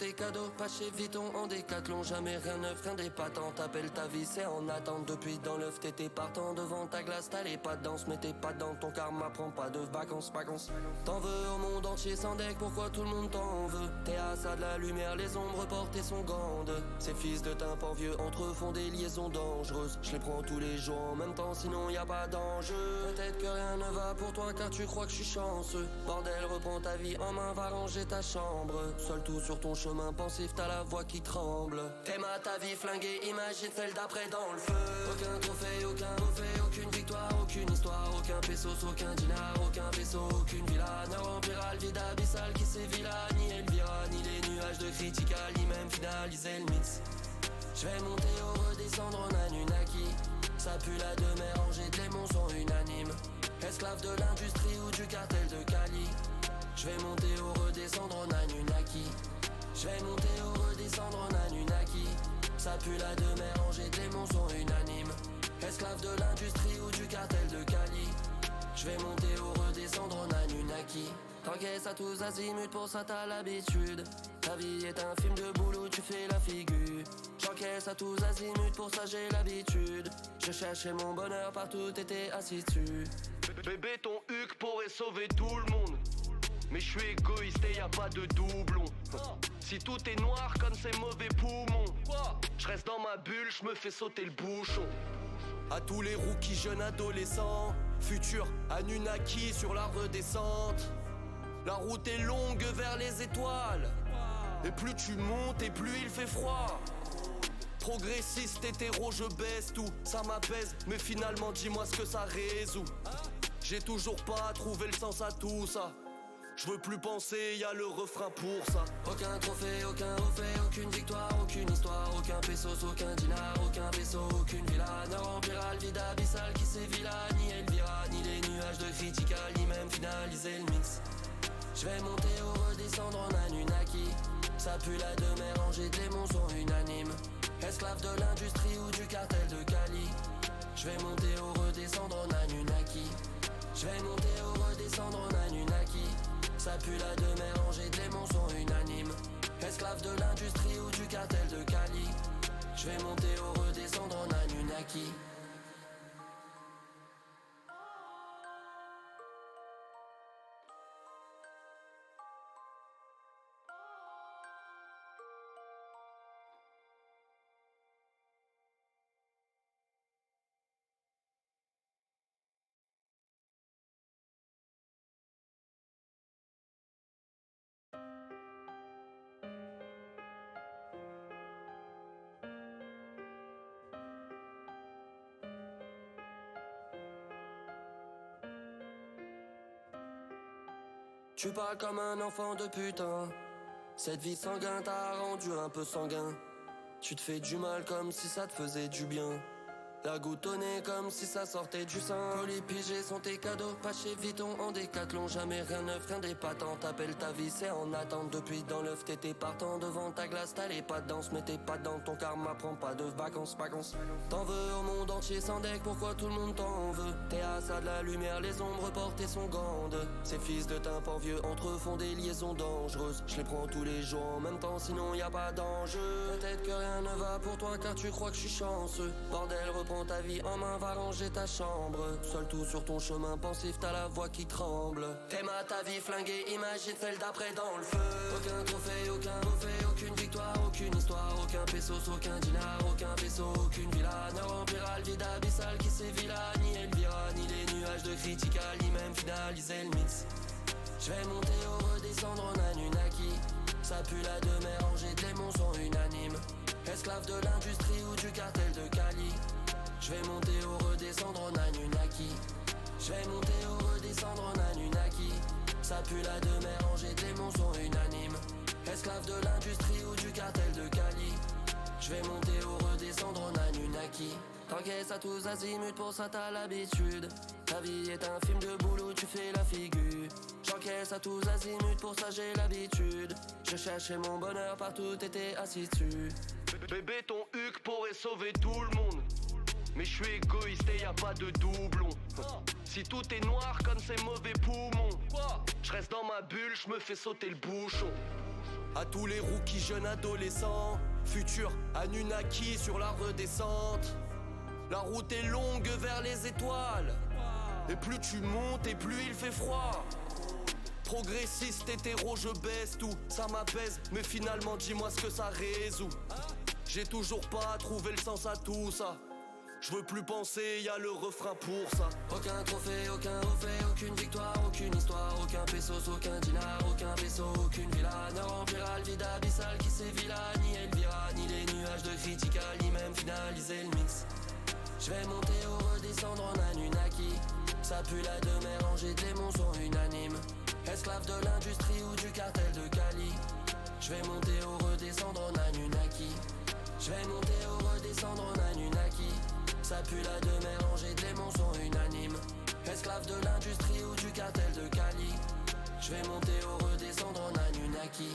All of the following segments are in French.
tes cadeaux. Pas chez Vuitton, en décathlon, jamais rien neuf, rien d'épatant. T'appelles ta vie, c'est en attente. Depuis dans l'œuf, t'étais partant. Devant ta glace, t'as les pas de danse, mais t'es pas dans ton karma. Prends pas de vacances. T'en veux au monde entier sans deck, pourquoi tout le monde t'en veut? T'es à ça de la lumière, les ombres portées sont grandes. Ces fils de tympan vieux entre eux font des liaisons dangereuses. Je les prends tous les jours en même temps, sinon y a pas d'enjeu. Peut-être que rien ne va pour toi car tu crois que je suis chanceux. Bordel, reprends ta vie en main, va ranger ta chambre. Seul tout sur ton chemin pensif, t'as la voix qui tremble. T'aimes à ta vie flinguée, imagine celle d'après dans le feu. Aucun trophée, aucun trophée, aucune victoire, aucune histoire. Aucun pesos, aucun dinar, aucun vaisseau, aucune villa. Ne remplira le vide abyssal qui sévit là. Ni Elvira, ni les nuages de critical, ni même finaliser le mix. Je vais monter ou redescendre en Anunnaki. Ça pue la demeure, rangée, les démons sont unanimes. Esclave de l'industrie ou du cartel de Cali. Je vais monter ou redescendre en Anunnaki. Je vais monter ou redescendre en Anunnaki. Ça pue la demeure, rangée, les démons sont unanimes. Esclave de l'industrie ou du cartel de Cali. Je vais monter ou redescendre en Anunnaki. T'encaisses à tous azimuts, pour ça t'as l'habitude. Ta vie est un film de boulot, tu fais la figure. J'encaisse à tous azimuts, pour ça j'ai l'habitude. Je cherchais mon bonheur partout, t'étais assis dessus. Bébé, ton huc pourrait sauver tout le monde. Mais je suis égoïste et y a pas de doublon. Si tout est noir comme ces mauvais poumons, je reste dans ma bulle, je me fais sauter le bouchon. À tous les rookies jeunes adolescents, futur Anunnaki sur la redescente. La route est longue vers les étoiles. Et plus tu montes et plus il fait froid. Progressiste, hétéro, je baisse tout. Ça m'apaise, mais finalement dis-moi ce que ça résout. J'ai toujours pas trouvé le sens à tout ça. Je veux plus penser, y a le refrain pour ça. Aucun trophée, aucun fait, aucune victoire, aucune histoire. Aucun pesos, aucun dinar, aucun vaisseau, aucune villa. Ne remplira le vide abyssal qui sévit là. Ni Elvira, ni les nuages de critical, ni même finaliser le mix. Je vais monter ou redescendre en Anunnaki. Ça pue la demeure, rangée, les démons sont unanimes. Esclave de l'industrie ou du cartel de Cali. Je vais monter ou redescendre en Anunnaki. Je vais monter ou redescendre en Anunnaki. Ça pue la demeure, rangée, les démons sont unanimes. Esclave de l'industrie ou du cartel de Cali. Je vais monter ou redescendre en Anunnaki. Tu parles comme un enfant de putain. Cette vie sanguine t'a rendu un peu sanguin. Tu te fais du mal comme si ça te faisait du bien. La goutte au nez comme si ça sortait du sein. Colis pigés sont tes cadeaux. Pas chez Vuitton, en décathlon, jamais rien neuf, rien d'épatant. T'appelles ta vie, c'est en attente. Depuis dans l'œuf, t'étais partant. Devant ta glace, t'as les pas de danse, mais t'es pas dans ton karma. Prends pas de vacances. T'en veux au monde entier sans deck, pourquoi tout le monde t'en veut? T'es à ça de la lumière, les ombres portées sont grandes. Ces fils de tympan vieux entre eux font des liaisons dangereuses. Je les prends tous les jours en même temps, sinon y a pas d'enjeu. Peut-être que rien ne va pour toi car tu crois que je suis chanceux. Bordel, reprends ta vie en main, va ranger ta chambre. Seul tout sur ton chemin pensif, t'as la voix qui tremble. T'aimes à ta vie flinguée, imagine celle d'après dans le feu. Aucun trophée, aucun fait, aucune victoire, aucune histoire. Aucun pesos, aucun dinar, aucun vaisseau, aucune villa. Ne remplira le vide abyssal qui sévit là. Ni Elvira, ni les nuages de critical, ni même finaliser le mix. Je vais monter ou redescendre en Anunnaki. Ça pue la demeure, rangée, les démons sont unanimes. Esclave de l'industrie ou du cartel de Cali. Je vais monter ou redescendre en Anunnaki. Je vais monter ou redescendre en Anunnaki. Ça pue la demeure, rangée, les démons sont unanimes. Esclave de l'industrie ou du cartel de Cali. Je vais monter ou redescendre en Anunnaki. T'encaisses à tous azimuts, pour ça t'as l'habitude. Ta vie est un film de boulot, tu fais la figure. J'encaisse à tous azimuts, pour ça j'ai l'habitude. Je cherchais mon bonheur partout, t'étais assis dessus. Bébé, ton huc pourrait sauver tout le monde. Mais je suis égoïste et y a pas de doublon. Si tout est noir comme ces mauvais poumons, je reste dans ma bulle, je me fais sauter le bouchon. À tous les rookies jeunes adolescents, futurs Anunnaki sur la redescente. La route est longue vers les étoiles, et plus tu montes et plus il fait froid. Progressiste, hétéro, je baisse tout, ça m'apaise, mais finalement dis-moi ce que ça résout. J'ai toujours pas trouvé le sens à tout ça. Je veux plus penser, y a le refrain pour ça. Aucun trophée, aucun refait, aucune victoire, aucune histoire, aucun pesos, aucun dinar, aucun vaisseau, aucune villa ne remplira le vide abyssal qui sévit là, ni Elvira, ni les nuages de critical, ni même finaliser le mix. Je vais monter ou redescendre en Anunnaki. Ça pue la de mer, rangée, démons sont unanimes. Esclave de l'industrie ou du cartel de Cali. Je vais monter ou redescendre en Anunnaki. Je vais monter ou redescendre en Anunnaki. Ça pue la de mer, rangée, démons sont unanimes. Esclave de l'industrie ou du cartel de Cali. Je vais monter ou redescendre en Anunnaki.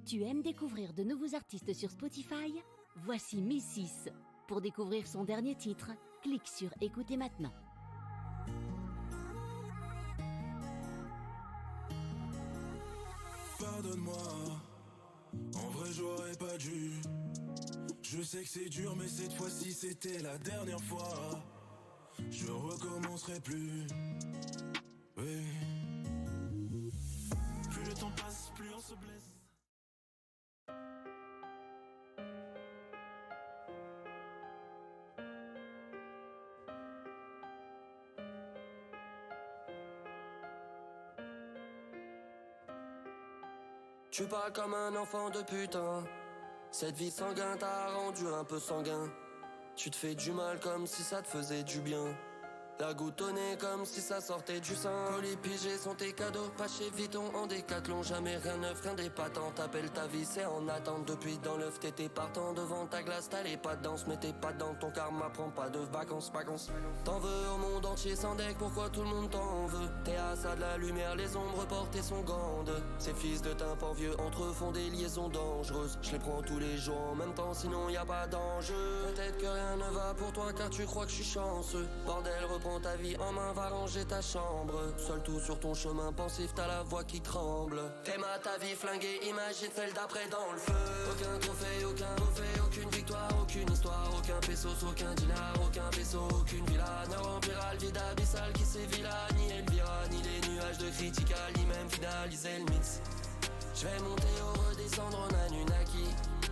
Tu aimes découvrir de nouveaux artistes sur Spotify? Voici Missis. Pour découvrir son dernier titre, clique sur Écoutez maintenant. Pardonne-moi, en vrai j'aurais pas dû. Je sais que c'est dur mais cette fois-ci c'était la dernière fois. Je recommencerai plus. Oui. Plus le temps passe, plus on se blesse. Tu parles comme un enfant de putain. Cette vie sanguine t'a rendu un peu sanguin. Tu te fais du mal comme si ça te faisait du bien. La goutte au nez comme si ça sortait du sein. Colis pigés sont tes cadeaux, pas chez Vuitton en décathlon. Jamais rien neuf, rien d'épatant. T'appelles ta vie, c'est en attente. Depuis dans l'œuf, t'étais partant devant ta glace. T'as les pas de danse, mais t'es pas dans ton karma. Prends pas de vacances. T'en veux au monde entier sans deck, pourquoi tout le monde t'en veut? T'es à ça de la lumière, les ombres portées sont grandes. Ces fils de tympan vieux entre eux font des liaisons dangereuses. Je les prends tous les jours en même temps, sinon y a pas d'enjeu. Peut-être que rien ne va pour toi car tu crois que je suis chanceux. Bordel, reprends ta vie en main, va ranger ta chambre. Seul tout sur ton chemin pensif, t'as la voix qui tremble. T'aimes à ta vie flinguée, imagine celle d'après dans le feu. Aucun trophée, aucun refait, aucune victoire, aucune histoire, aucun pesos, aucun dinar, aucun vaisseau, aucune villa ne remplira le vide abyssal qui sévit là, ni Elvira, ni les nuages de critical, ni même finaliser le mix. Je vais monter ou redescendre en Anunnaki.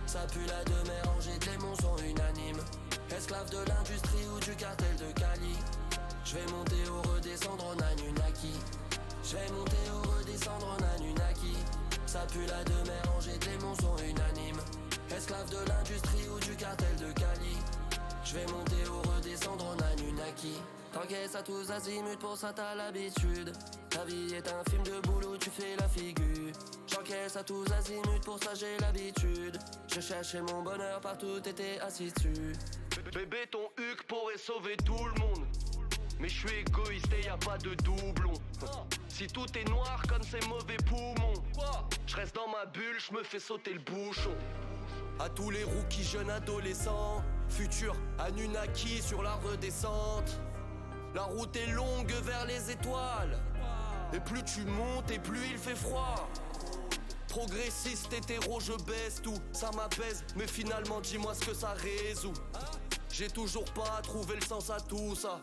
Ça pue la de mer, rangée, démons sont unanimes. Esclave de l'industrie ou du cartel de Cali. Je vais monter ou redescendre en Anunnaki. Je vais monter ou redescendre en Anunnaki. Ça pue la de mer, rangée, démons sont unanimes. Esclave de l'industrie ou du cartel de Cali. Je vais monter ou redescendre en Anunnaki. T'encaisses à tous azimuts, pour ça t'as l'habitude. Ta vie est un film de boulot, tu fais la figure. J'encaisse à tous azimuts, pour ça j'ai l'habitude. Je cherchais mon bonheur partout, t'étais assis dessus. Bébé, ton huc pourrait sauver tout le monde. Mais je suis égoïste et y a pas de doublon. Si tout est noir comme ces mauvais poumons, je reste dans ma bulle, je me fais sauter le bouchon. À tous les rookies jeunes adolescents, futurs Anunnaki sur la redescente. La route est longue vers les étoiles, et plus tu montes et plus il fait froid. Progressiste, hétéro, je baisse tout, ça m'apaise, mais finalement dis-moi ce que ça résout. J'ai toujours pas trouvé le sens à tout ça.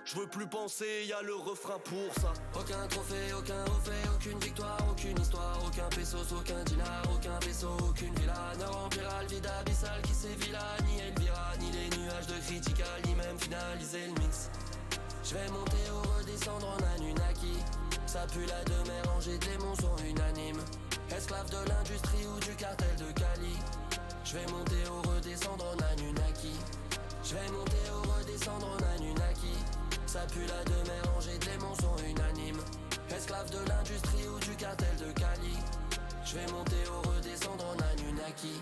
Je veux plus penser, y a le refrain pour ça. Aucun trophée, aucun refait, aucune victoire, aucune histoire, aucun pesos, aucun dinar, aucun vaisseau, aucune villa ne remplira le vide abyssal qui sévit là, ni Elvira, ni les nuages de critical, ni même finaliser le mix. Je vais monter ou redescendre en Anunnaki. Ça pue la de mer, rangée, démons sont unanimes. Esclave de l'industrie ou du cartel de Cali. Je vais monter ou redescendre en Anunnaki. Je vais monter ou redescendre en Anunnaki. Ça pue la de mer, rangée, démons sont unanimes. Esclave de l'industrie ou du cartel de Cali. Je vais monter ou redescendre en Anunnaki.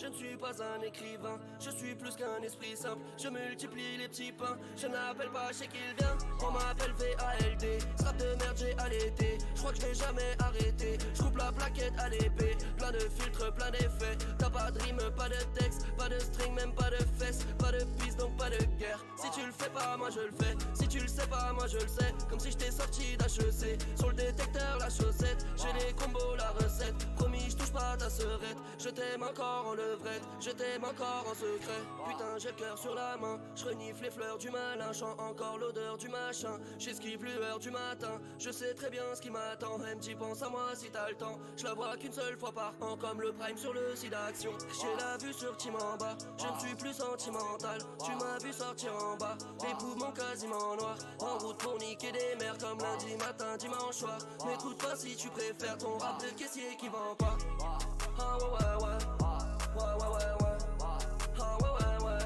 Je ne suis pas un écrivain, je suis plus qu'un esprit simple. Je multiplie les petits pains, je n'appelle pas chez qui il vient. On m'appelle VALD, strap de merde j'ai allaité. Je crois que je vais jamais arrêter, je coupe la plaquette à l'épée. Plein de filtres, plein d'effets. T'as pas de rime, pas de texte, pas de string, même pas de fesses. Pas de piste donc pas de guerre. Si tu le fais pas, moi je le fais. Si tu le sais pas, moi je le sais. Comme si j'étais sorti d'HEC. Sur le détecteur, la chaussette. J'ai les combos, la recette. Promis, je touche pas à ta serette. Je t'aime encore en levrette, je t'aime encore en secret. Putain, j'ai le cœur sur la main. Je renifle les fleurs du malin. Chant encore l'odeur du machin. J'esquive lueur du matin. Je sais très bien ce qui m'attend. MJ, pense à moi si t'as le temps. Je la vois qu'une seule fois par an. Comme le prime sur le site d'action. J'ai la vue sur Timamba. Je ne suis plus sentimental. Tu m'as vu sortir en bas. Les poumons quasiment noirs. En route pour niquer des mères. Comme lundi matin, dimanche soir. M'écoute pas si tu préfères ton rap de caissier qui vend pas. Ah ouais ouais ouais. Ouais ouais ouais ouais. Ah ouais ouais ouais.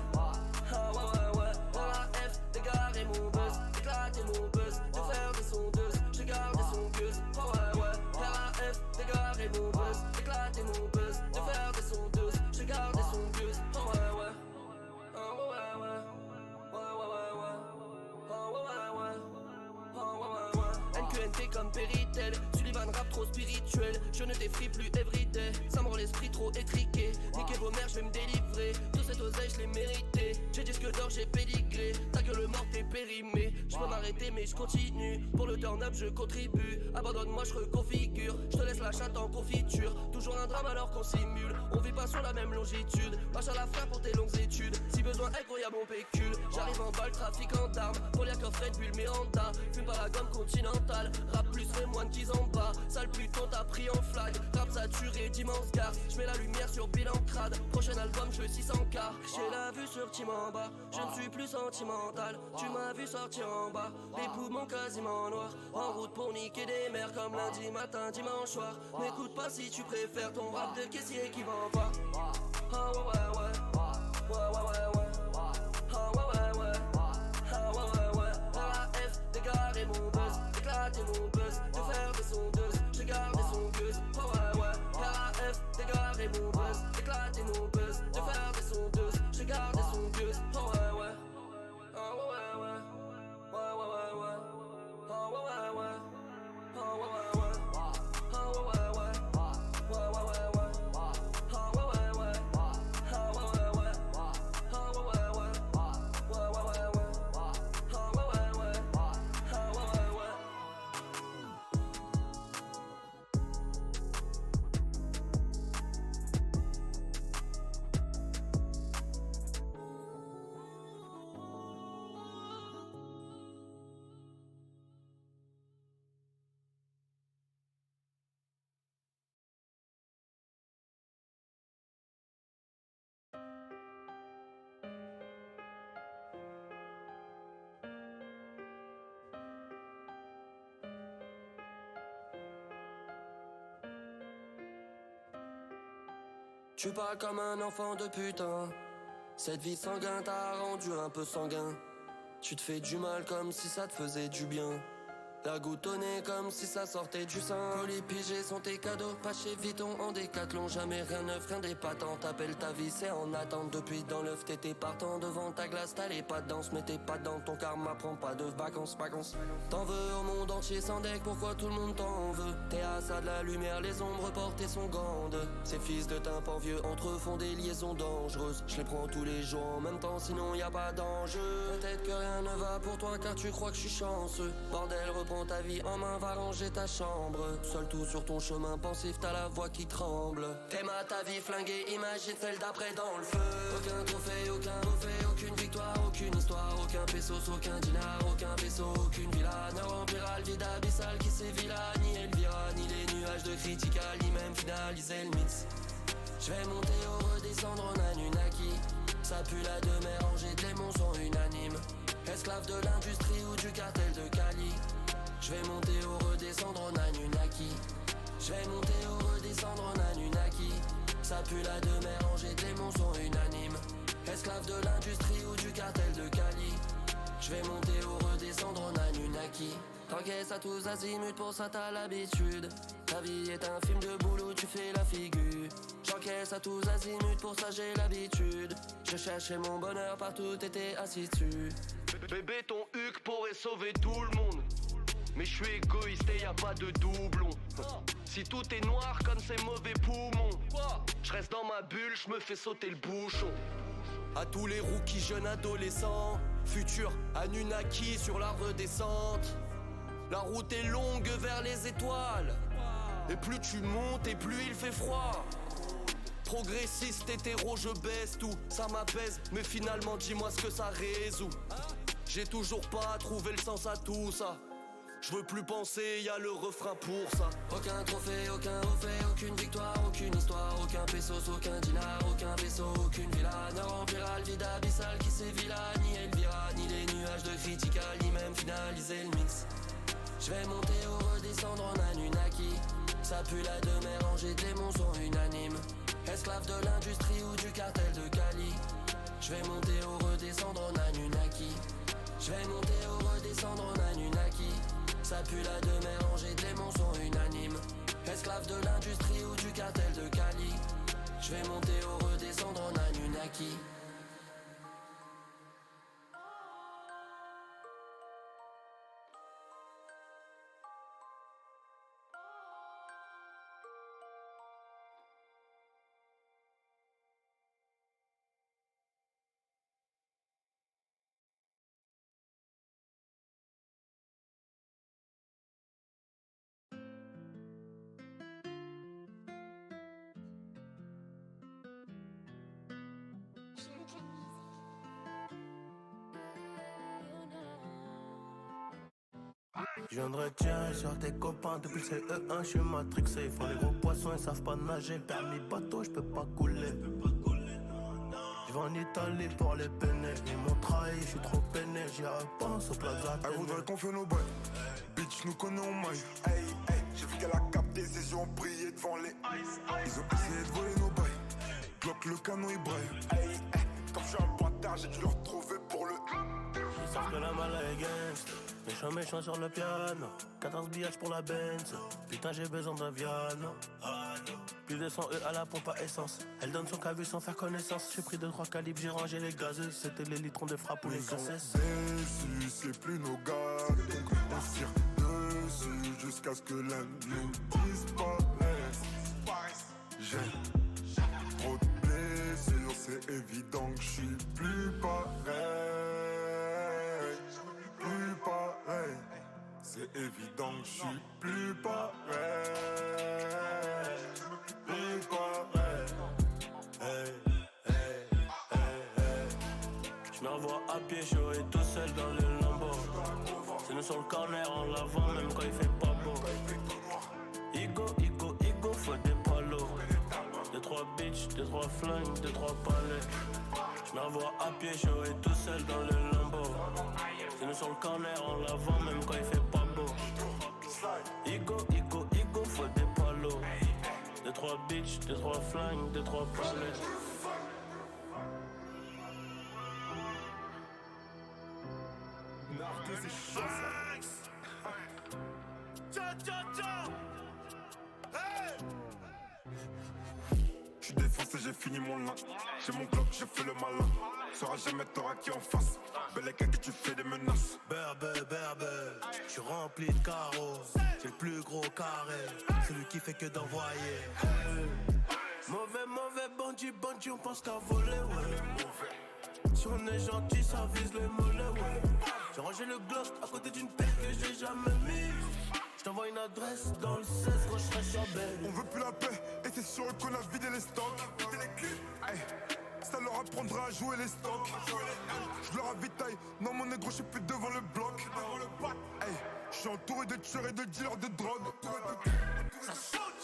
Ah ouais ouais ouais. RAF, dégarer mon buzz. Éclater mon buzz. De faire des sondeuses. J'ai gardé son gueuse. Ah ouais ouais. RAF, dégarer mon buzz. Éclater mon buzz. De faire des sondeuses. J'ai gardé son gueuse. Ah ouais ouais. Ah ouais ouais ouais. Ouais ouais ouais ouais. Ah ouais ouais ouais. Ah ouais ouais ouais. NQNT comme Péritel. Sullivan rap trop spirituel. Je ne t'effrie plus everyday. Ça me rend l'esprit trop étriqué. Niquez vos mères, je vais me délivrer. Tout cette oseille, je l'ai mérité. J'ai disque d'or, j'ai pédigré. Ta gueule morte, t'es périmé. Je peux m'arrêter, mais je continue. Pour le turn-up, je contribue. Abandonne-moi, je reconfigure. Je te laisse la chatte en confiture. Toujours un drame alors qu'on simule. On vit pas sur la même longitude. Marche à la frère pour tes longues études. Si besoin, incroyable, mon pécule. J'arrive en balle, trafiquant d'armes. Pour les coffrets de Bulle Miranda. Fume pas la gomme continentale. Rap plus les moines qui en bas. Sale pluton t'as pris en flag. Rap saturé d'immenses garces. J'mets la lumière sur bilan crade. Prochain album je 600K. J'ai la vue sur Timamba. Je ne suis plus sentimental. Tu m'as vu sortir en bas. Les poumons quasiment noirs. En route pour niquer des mères. Comme lundi matin, dimanche soir. M'écoute pas si tu préfères ton rap de caissier qui vend pas. Ah ouais ouais ouais. Ouais ouais ouais ouais. Ah ouais ouais ouais. Ah ouais ouais ouais. RAF, dégarer mon buzz. Éclater mon buzz. De faire des sondeuses. J'ai gardé son gueuse. Ah ouais ouais. RAF, dégarer mon buzz. Éclater mon buzz. De faire des sondeuses. J'ai gardé son gueuse. Ah ouais ouais. Ah ouais ouais ouais. Ouais ouais ouais ouais. Ah ouais ouais ouais. Ah ouais ouais ouais. Ah ouais ouais ouais. Ouais ouais ouais ouais. Ah ouais ouais ouais. Ah ouais ouais ouais. Ah ouais ouais ouais. Ouais ouais ouais ouais. Ah ouais ouais ouais. Ah ouais ouais ouais. Tu parles comme un enfant de putain. Cette vie sanguine t'a rendu un peu sanguin. Tu te fais du mal comme si ça te faisait du bien. La goutonnée comme si ça sortait du sein. Colis pigés sont tes cadeaux. Pas chez Vuitton en décathlon. Jamais rien neuf, rien d'épatant. T'appelles ta vie, c'est en attente. Depuis dans l'œuf, t'étais partant. Devant ta glace, t'as les pas de danse. Mais t'es pas dans ton karma, prends pas de vacances. T'en veux au monde entier sans deck. Pourquoi tout le monde t'en veut? T'es à ça de la lumière, les ombres portées sont grandes. Ces fils de tympan vieux entre eux font des liaisons dangereuses. Je les prends tous les jours en même temps, sinon y a pas d'enjeu. Peut-être que rien ne va pour toi car tu crois que je suis chanceux. Bordel, prends ta vie en main, va ranger ta chambre. Seul tout sur ton chemin pensif, t'as la voix qui tremble. T'aimes à ta vie flinguée, imagine celle d'après dans le feu. Aucun trophée, aucune victoire, aucune histoire. Aucun pesos, aucun dinar, aucun vaisseau, aucune villa. Ne remplira le vide abyssal qui sévit là. Ni Elvira, ni les nuages de critical, ni même finaliser le mix. Je vais monter ou redescendre en Anunnaki. Ça pue la demeure, rangée de démons sont unanimes. Esclave de l'industrie ou du cartel de Cali. Je vais monter ou redescendre en Anunnaki. Je vais monter ou redescendre en Anunnaki. Ça pue la demeure, rangée de démons sont unanimes. Esclave de l'industrie ou du cartel de Cali. Je vais monter ou redescendre en Anunnaki. T'encaisses à tous azimuts, pour ça t'as l'habitude. Ta vie est un film de boulot, tu fais la figure. J'encaisse à tous azimuts, pour ça j'ai l'habitude. Je cherchais mon bonheur partout, t'étais assis dessus. Bébé, ton huc pourrait sauver tout le monde. Mais je suis égoïste et y a pas de doublon. Si tout est noir comme ces mauvais poumons, je reste dans ma bulle, je me fais sauter le bouchon. À tous les rookies jeunes adolescents, futur Anunnaki sur la redescente. La route est longue vers les étoiles, et plus tu montes et plus il fait froid. Progressiste, hétéro, je baisse tout, ça m'apaise, mais finalement dis-moi ce que ça résout. J'ai toujours pas trouvé le sens à tout ça. Je veux plus penser, y'a le refrain pour ça. Aucun trophée, aucun haut fait, aucune victoire, aucune histoire, aucun pesos, aucun dinar, aucun vaisseau, aucune villa. Ne remplira le vide abyssal qui sévilla, ni Elvira, ni les nuages de critical, ni même finaliser le mix. Je vais monter ou redescendre en Anunnaki. Ça pue la demeure, rangée, des démons sont unanimes. Esclave de l'industrie ou du cartel de Cali. Je vais monter ou redescendre en Anunnaki. Je vais monter ou redescendre en Anunnaki. Ça pue la demeure, rangée, des démons sont unanimes. Esclave de l'industrie ou du cartel de Cali. Je vais monter ou redescendre en Anunnaki. Je viendrai tirer sur tes copains depuis le CE1, je suis matrixé. Ils font les gros poissons, ils savent pas nager. Permis bateau, je peux pas couler. Je vais en Italie pour les peiner. Ils m'ont trahi, je suis trop peiné. J'y repense au Plaza Athénée. Elle voudrait qu'on fait nos bails. Bitch, nous connais en maille. Hey, hey, j'ai vu qu'elle a capté ses yeux ont brillé devant les ice. Ils ont essayé de voler nos bails. Bloque le canon, il braille. Hey, hey, comme je suis un bâtard, j'ai dû le retrouver pour le. Ils savent que la malle est gangsta. Méchant sur le piano. 14 billages pour la Benz. Putain, j'ai besoin d'un Viano. Plus de 100 E à la pompe à essence. Elle donne son cavu sans faire connaissance. J'ai pris 2-3 calibres, j'ai rangé les gazeuses. C'était les litrons de frappe ou les cassettes. Déçus, c'est plus nos gars. Donc on tire dessus jusqu'à ce que l'un nous disparaisse. J'ai trop de blessures, c'est évident que je suis plus pareil. Plus pareil. C'est évident que je suis plus pareil. Plus pareil. Hey, hey, hey, hey. Je m'envoie à pied chaud et tout seul dans le lambeau. C'est nous sur le corner en l'avant même quand il fait pas beau. Igo, faut des palos. 2-3 bitches, 2-3 flingues, 2-3 palais. Je m'envoie à pied chaud et tout seul dans le lambeau. C'est nous sur le corner en l'avant même quand il fait pas beau. Igo, faut des palos. 2-3 bitches, 2-3 flingues, 2-3 palais. Narqué, c'est chaud ça. J'suis défoncé, j'ai fini mon lin. J'ai mon Glock, j'ai fait le malin. Sera jamais t'auras qui en face. Belle écart que tu fais des menaces. Berbe, j'suis rempli de carreaux. J'ai le plus gros carré. Celui qui fait que d'envoyer. Mauvais bandit, on pense qu'à voler, ouais. Si on est gentil, ça vise les mollets, ouais. J'ai rangé le Glock à côté d'une paire que j'ai jamais mise. J't'envoie une adresse dans le 16, Rocheray sur Belle. On veut plus la paix, et c'est sûr qu'on a vidé les stocks. Hey, ça leur apprendra à jouer les stocks. Je leur ravitaille, non mon négro, j'suis plus devant le bloc. Hey, j'suis entouré de tueurs et de dealers de drogue.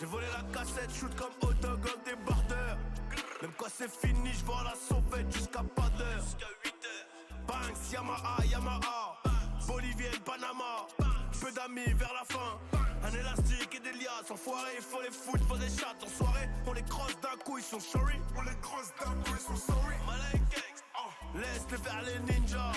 J'ai volé la cassette, shoot comme autogone débardeur. Même quand c'est fini, j'vends la sauvette jusqu'à pas d'heure. Banks, Yamaha, Bolivienne, Panama. Peu d'amis vers la fin. Un élastique et des liasses. Enfoirés, il faut les foutre, faut des chattes. En soirée, on les crosse d'un coup, ils sont sorry. On les crosse d'un coup, ils sont sorry. Malay Gangs, laisse-les vers les ninjas.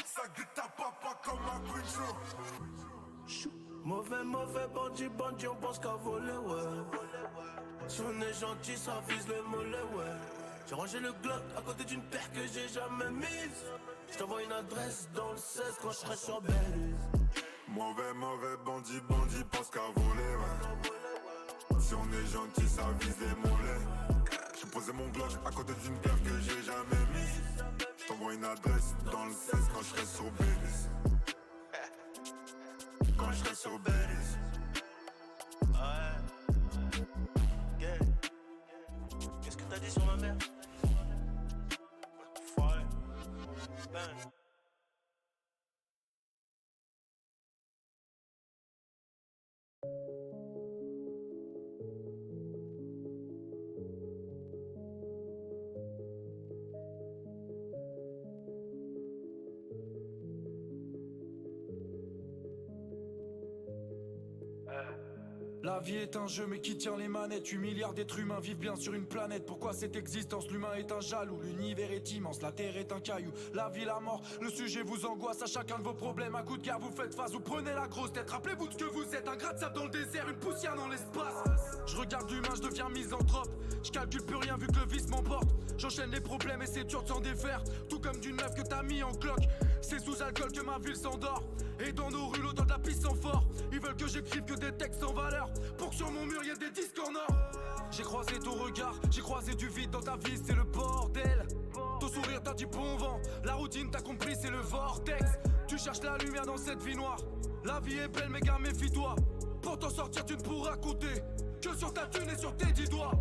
Ça guette ta papa comme ma Queen Show. Mauvais, mauvais bandit, on pense qu'à voler, ouais. Si on est gentil, ça vise le mollet, ouais. J'ai rangé le Glock à côté d'une paire que j'ai jamais mise. J't'envoie une adresse dans le 16 quand j'serai sur Belize. Mauvais, mauvais bandit, pense qu'à voler, ouais. Si on est gentil, ça vise les mollets. J'ai posé mon Glock à côté d'une paire que j'ai jamais mise. J't'envoie une adresse dans le 16 quand j'serai sur Belize. Quand j'serai sur Belize. Ouais. Yeah. Qu'est-ce que t'as dit sur ma mère? Foiré. Ben. La vie est un jeu mais qui tient les manettes. 8 milliards d'êtres humains vivent bien sur une planète. Pourquoi cette existence? L'humain est un jaloux. L'univers est immense, la terre est un caillou. La vie, la mort, le sujet vous angoisse. À chacun de vos problèmes, à coup de guerre vous faites face. Vous prenez la grosse tête, rappelez-vous de ce que vous êtes. Un grain de sable dans le désert, une poussière dans l'espace. Je regarde l'humain, je deviens misanthrope. Je calcule plus rien vu que le vice m'emporte. J'enchaîne les problèmes et c'est dur de s'en défaire. Tout comme d'une meuf que t'as mis en cloque. C'est sous alcool que ma ville s'endort. Et dans nos rues l'odeur de la pisse sans fort. Ils veulent que j'écrive que des textes sans valeur. Pour que sur mon mur y'a des disques en or. J'ai croisé ton regard, j'ai croisé du vide dans ta vie, c'est le bordel. Ton sourire t'a dit bon vent, la routine t'as compris c'est le vortex. Tu cherches la lumière dans cette vie noire. La vie est belle mais gars méfie-toi. Pour t'en sortir tu ne pourras compter que sur ta thune et sur tes 10 doigts.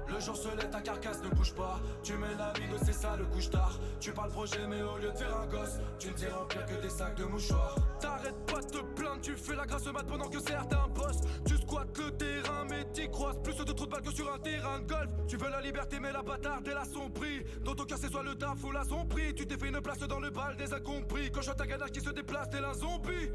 Le jour se lève, ta carcasse ne bouge pas. Tu mènes la vie, c'est ça le couche-tard. Tu parles projet mais au lieu de faire un gosse, tu ne sais remplir que des sacs de mouchoirs. T'arrêtes pas de te plaindre, tu fais la grasse mat pendant que certains bossent. Tu squattes le terrain mais t'y croises plus de trous de balles que sur un terrain de golf. Tu veux la liberté mais la bâtarde elle a son prix. Dans ton cœur c'est soit le taf ou la zombie. Tu t'es fait une place dans le bal des incompris. Quand je vois ta ganache qui se déplace tel un zombie.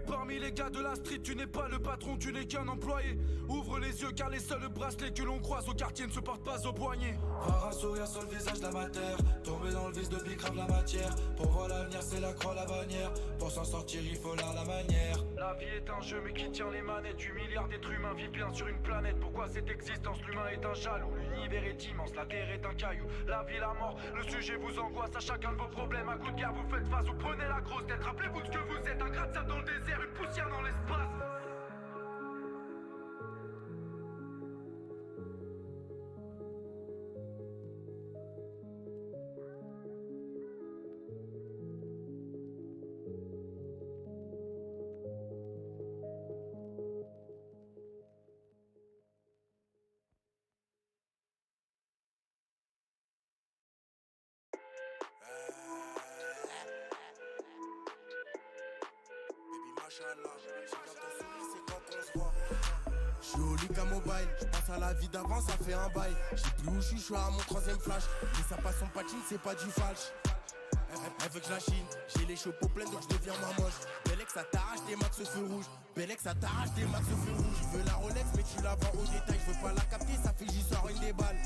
Parmi les gars de la street, tu n'es pas le patron, tu n'es qu'un employé. Ouvre les yeux car les seuls bracelets que l'on croise au quartier ne se portent pas au poignet. Voir un sourire sur le visage d'amateur, tomber dans le vice de bicrave la matière. Pour voir l'avenir c'est la croix, la bannière. Pour s'en sortir il faut l'art, la manière. La vie est un jeu mais qui tient les manettes. 8 milliards d'êtres humains vivent bien sur une planète. Pourquoi cette existence? L'humain est un jaloux. L'univers est immense, la terre est un caillou. La vie, la mort, le sujet vous angoisse. À chacun de vos problèmes, à coup de guerre vous faites face. Vous prenez la grosse tête, rappelez-vous de ce que vous êtes. Un grain de sable dans le désert, une poussière dans l'espace. Je suis au Lucas Mobile, je pense à la vie d'avant, ça fait un bail. Je sais plus où je suis à mon 3ème flash. Mais ça passe en patine, c'est pas du falche. Elle veut que je la chine, j'ai les cheveux pleins donc je deviens ma moche. Bellex ça t'arrache des max au feu rouge. Bellex ça t'arrache des max au feu rouge. Je veux la Rolex mais tu la vends au détail. Je veux pas la capter, ça fait j'y sors une des balles.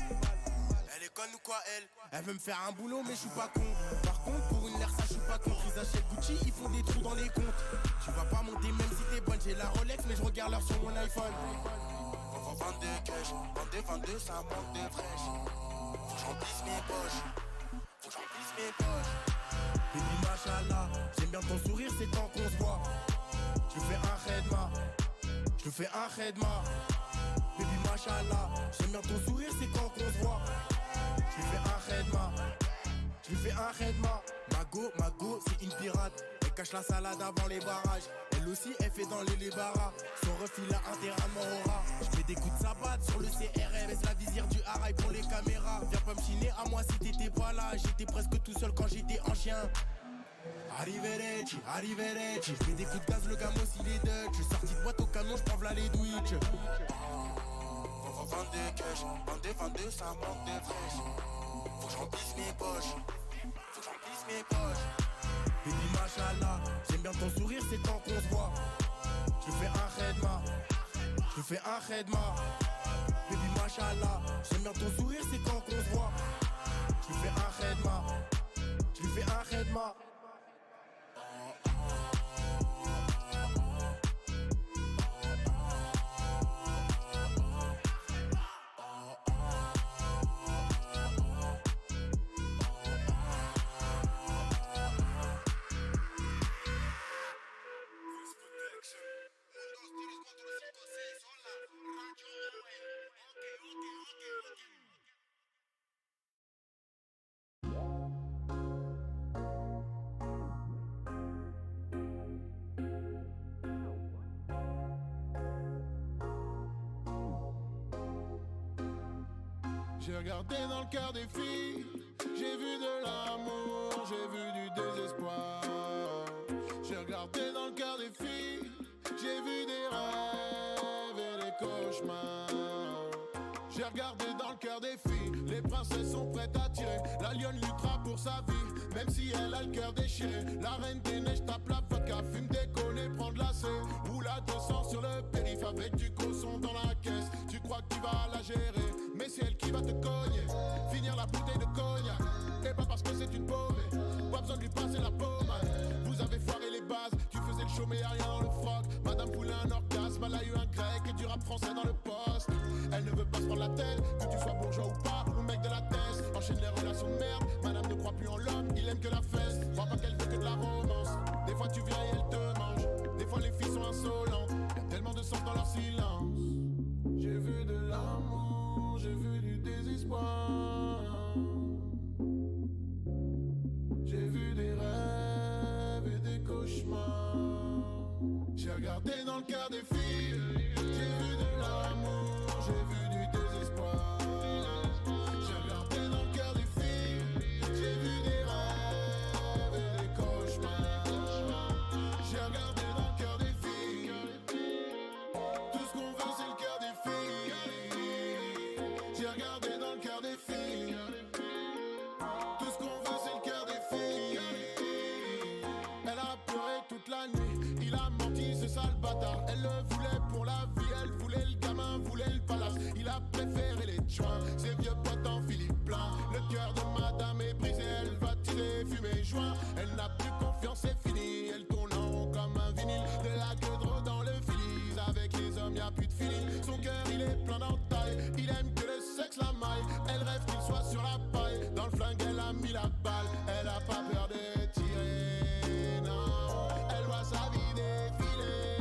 Elle est conne ou quoi elle veut me faire un boulot mais je suis pas con. Par contre pour une Lersa je suis pas con. Ils achètent Gucci, ils font des trous dans les comptes. Tu vas pas monter même si t'es bonne. J'ai la Rolex mais je regarde l'heure sur mon iPhone. Faut vendre des cash, vendre ça manque de fraîche. Faut que j'emplisse mes poches, faut que j'emplisse mes poches. Baby machallah, j'aime bien ton sourire c'est quand qu'on se voit. Je fais un redma, je fais un redma. Baby machallah, j'aime bien ton sourire c'est quand qu'on se voit. Je fais un redma, je fais un redma. Mago, c'est une pirate. Elle cache la salade avant les barrages. Elle aussi, elle fait dans les barras. Son refil a un terrain au rat. Je mets des coups de sabbat sur le CRM. Baisse la visière du haraï pour les caméras. Viens pas me chiner à moi si t'étais pas là. J'étais presque tout seul quand j'étais en chien. Arrivederci, je mets des coups de gaz, le gamos il est Dutch. Je suis sorti de boîte au canon, je prends v'là les Twitch. Faut vendre des cash, vendre ça manque de fraîche. Faut que j'emplisse mes poches, faut que j'emplisse mes poches. Baby machallah, j'aime bien ton sourire c'est quand qu'on se voit. Je fais un redma, je fais un redma. Baby machallah, j'aime bien ton sourire c'est quand qu'on se voit. Je fais un redma, je fais un redma. J'ai regardé dans le cœur des filles, j'ai vu de l'amour, j'ai vu du désespoir. J'ai regardé dans le cœur des filles, j'ai vu des rêves et des cauchemars. J'ai regardé dans le cœur des filles, les princesses sont prêtes à tirer. La lionne luttera pour sa vie, même si elle a le cœur déchiré. La reine des neiges tape la vodka, fume décoller, prend de la C. Roule à 200 sur le périph' avec du cosson dans la caisse. Tu crois que tu vas la gérer, mais c'est elle qui va te cogner. Finir la bouteille de cognac, et pas parce que c'est une paumée. Pas besoin de lui passer la pommade. Vous avez foiré les bases, tu faisais le show mais y'a rien dans le froc. Madame voulait un orgasme, elle a eu un grec et du rap français dans le poste. Elle ne veut pas se prendre la tête, que tu sois bourgeois ou pas, ou mec de la test. Enchaîne les relations de merde, madame ne croit plus en l'homme, il aime que la fesse. Crois pas qu'elle fait que de la romance, des fois tu viens et elle te mange. Des fois les filles sont insolentes, y'a tellement de sens dans leur silence. J'ai vu de l'amour, j'ai vu du désespoir. J'ai vu des rêves et des cauchemars. J'ai regardé dans le cœur des filles, j'ai vu de l'amour, j'ai vu du désespoir. J'ai regardé dans le cœur des filles, j'ai vu des rêves et des cauchemars. J'ai regardé dans le cœur des filles, tout ce qu'on veut c'est le cœur des filles. J'ai regardé dans le cœur des filles, tout ce qu'on veut c'est le cœur des filles. Elle a pleuré toute la nuit, il a menti ce sale bâtard. Elle le voulait pour la vie, elle voulait le gamin, voulait le palace. Il a préféré les joints, ses vieux potes en Philippe plein. Le cœur de madame est brisé, elle va tirer, fumer, joint. Elle n'a plus confiance, c'est fini, elle tourne en rond comme un vinyle. De la queue de dans le filis, avec les hommes y'a plus de feeling. Son cœur il est plein d'entailles, il aime que le sexe la maille. Elle rêve qu'il soit sur la paille, dans le flingue elle a mis la balle. Elle a pas peur de tirer, non. Elle voit sa vie défiler,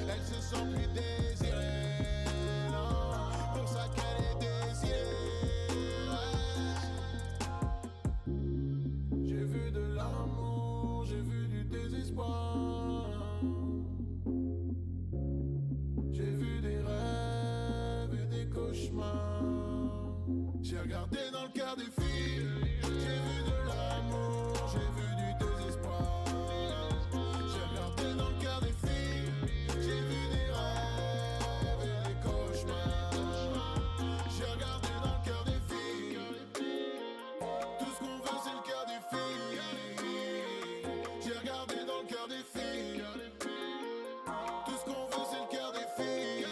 elle se sent plus désirée, non. Pour ça qu'elle est désirée. J'ai vu de l'amour, j'ai vu du désespoir. J'ai vu des rêves et des cauchemars. J'ai regardé dans le cœur des filles, j'ai vu de l'amour, j'ai vu du désespoir. J'ai regardé dans le cœur des filles, j'ai vu des rêves et des cauchemars. J'ai regardé dans le cœur des filles, tout ce qu'on veut c'est le cœur des filles. J'ai regardé dans le cœur des filles, tout ce qu'on veut c'est le cœur des filles.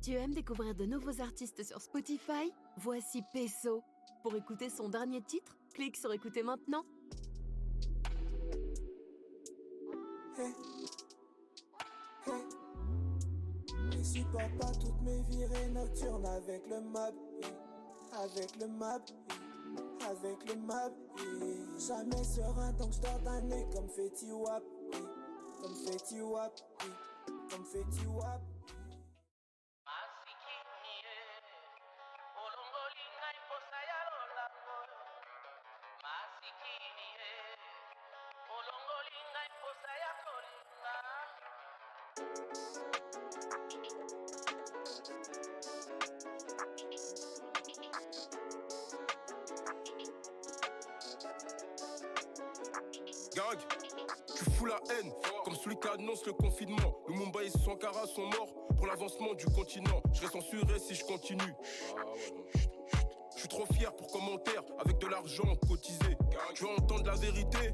Tu aimes découvrir de nouveaux artistes sur Spotify? Voici Peso. Pour écouter son dernier titre, clique sur écouter maintenant. Hey. Hey. Je supporte pas toutes mes virées nocturnes avec le mob, avec le mob, avec le mob. Jamais serein tant que je dors d'un nez comme Fetty Wap, comme Fetty Wap, comme Fetty Wap. Gang, tu fous la haine, comme celui qui annonce le confinement. Lumumba et Sankara sont morts pour l'avancement du continent. Je serai censuré si je continue. Je suis trop fier pour commentaire, avec de l'argent cotisé. Tu veux entendre la vérité?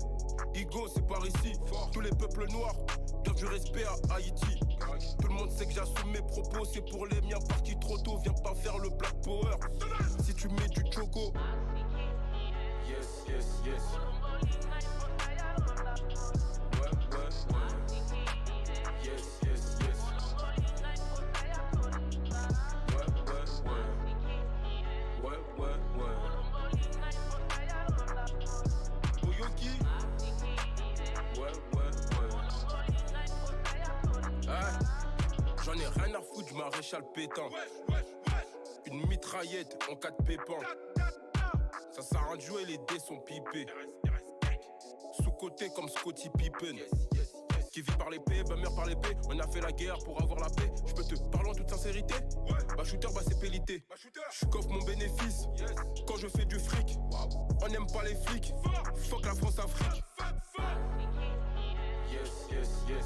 Igo, c'est par ici. Tous les peuples noirs doivent du respect à Haïti. Tout le monde sait que j'assume mes propos, c'est pour les miens partis trop tôt. Viens pas faire le black power si tu mets du choco. Yes, yes, yes. Yes, yes, yes. Ouais, ouais, ouais. ai rien à foutre, j'maréchal pétain. Une mitraillette en cas de pépin. Ça sert à rien de jouer, les dés sont pipés. Sous-côté comme Scottie Pippen. Qui vit par l'épée, bah meurt par l'épée. On a fait la guerre pour avoir la paix. Je peux te parler en toute sincérité. Bah shooter, bah c'est pélité. Je coffre mon bénéfice quand je fais du fric. On n'aime pas les flics. Fuck la France-Afrique. Yes, yes, yes.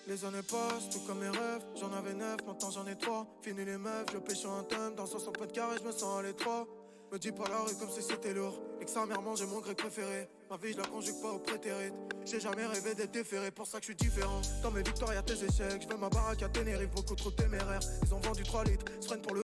Les années passent, tout comme mes rêves. J'en avais 9, maintenant j'en ai 3. Fini les meufs, je pêche sur un thème. Dans 60 mètres carrés, je me sens à l'étroit. Me dis pas la rue comme si c'était lourd. Et que sa mère mange mon grec préféré. Ma vie, je la conjugue pas au prétérite. J'ai jamais rêvé d'être déféré, pour ça que je suis différent. Dans mes victoires, y'a tes échecs. Je veux ma baraque à Tenerife, beaucoup trop téméraire. Ils ont vendu 3 litres, se prennent pour le